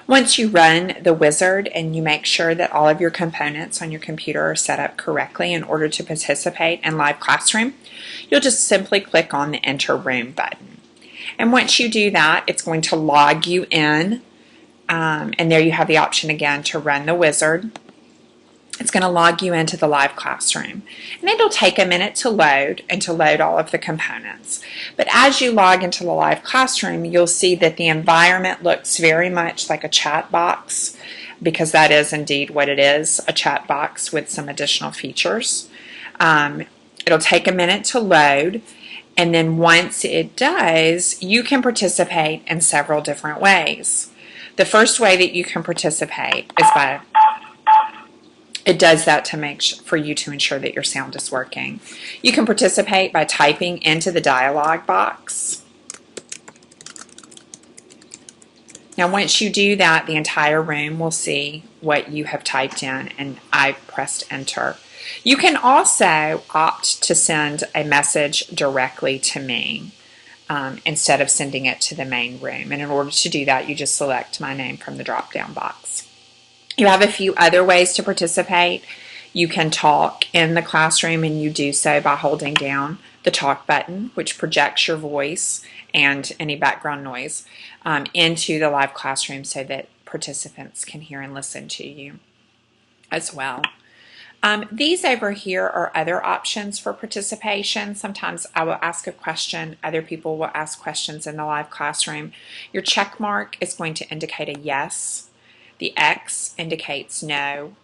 Once you run the wizard and you make sure that all of your components on your computer are set up correctly in order to participate in live classroom, you'll just simply click on the Enter Room button. And once you do that, it's going to log you in, and there you have the option again to run the wizard. It's going to log you into the live classroom, and it'll take a minute to load and to load all of the components. But as you log into the live classroom, you'll see that the environment looks very much like a chat box, because that is indeed what it is, a chat box with some additional features. It'll take a minute to load, and then once it does, you can participate in several different ways. The first way that you can participate is by it does that to make for you to ensure that your sound is working. You can participate by typing into the dialog box. Now once you do that, the entire room will see what you have typed in, and I pressed enter. You can also opt to send a message directly to me instead of sending it to the main room. And in order to do that, you just select my name from the drop-down box. You have a few other ways to participate. You can talk in the classroom, and you do so by holding down the talk button, which projects your voice and any background noise into the live classroom so that participants can hear and listen to you as well. These over here are other options for participation. Sometimes I will ask a question, other people will ask questions in the live classroom. Your check mark is going to indicate a yes. The X indicates no,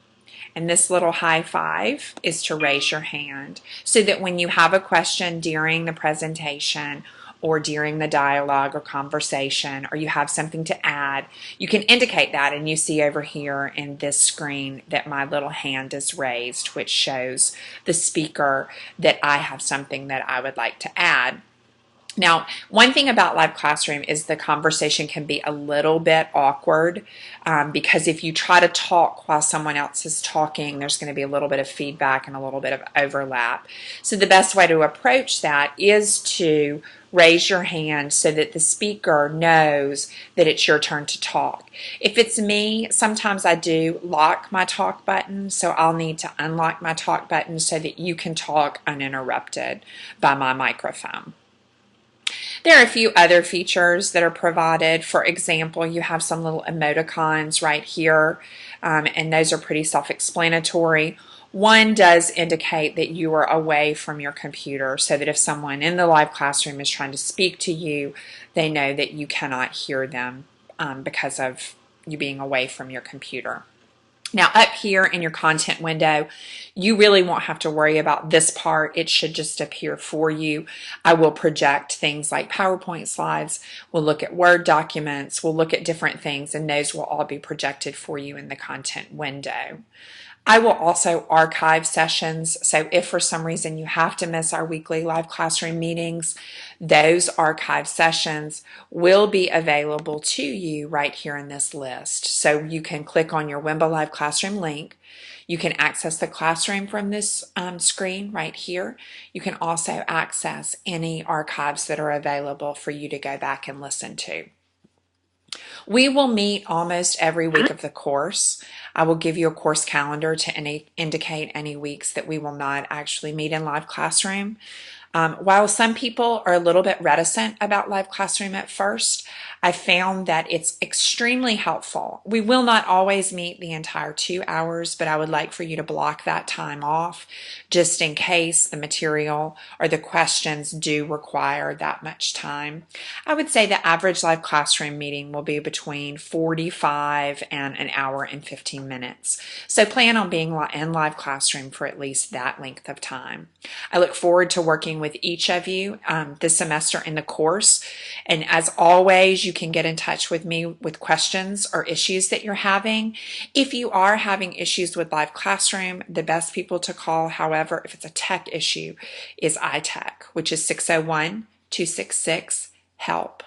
and this little high five is to raise your hand, so that when you have a question during the presentation or during the dialogue or conversation, or you have something to add, you can indicate that, and you see over here in this screen that my little hand is raised, which shows the speaker that I have something that I would like to add. Now, one thing about live classroom is the conversation can be a little bit awkward because if you try to talk while someone else is talking, there's going to be a little bit of feedback and a little bit of overlap. So the best way to approach that is to raise your hand so that the speaker knows that it's your turn to talk. If it's me, sometimes I do lock my talk button, so I'll need to unlock my talk button so that you can talk uninterrupted by my microphone. There are a few other features that are provided. For example, you have some little emoticons right here, and those are pretty self-explanatory. One does indicate that you are away from your computer, so that if someone in the live classroom is trying to speak to you, they know that you cannot hear them because of you being away from your computer. Now up here in your content window, you really won't have to worry about this part. It should just appear for you. I will project things like PowerPoint slides. We'll look at Word documents. We'll look at different things, and those will all be projected for you in the content window. I will also archive sessions, so if for some reason you have to miss our weekly live classroom meetings, those archive sessions will be available to you right here in this list. So you can click on your Wimba Live Classroom link. You can access the classroom from this screen right here. You can also access any archives that are available for you to go back and listen to. We will meet almost every week of the course. I will give you a course calendar to indicate any weeks that we will not actually meet in live classroom. While some people are a little bit reticent about live classroom at first, I found that it's extremely helpful. We will not always meet the entire 2 hours, but I would like for you to block that time off just in case the material or the questions do require that much time. I would say the average live classroom meeting will be between 45 and an hour and 15 minutes. So plan on being in live classroom for at least that length of time. I look forward to working with each of you this semester in the course. And as always, you can get in touch with me with questions or issues that you're having. If you are having issues with live classroom, the best people to call, however, if it's a tech issue, is iTech, which is 601-266-HELP.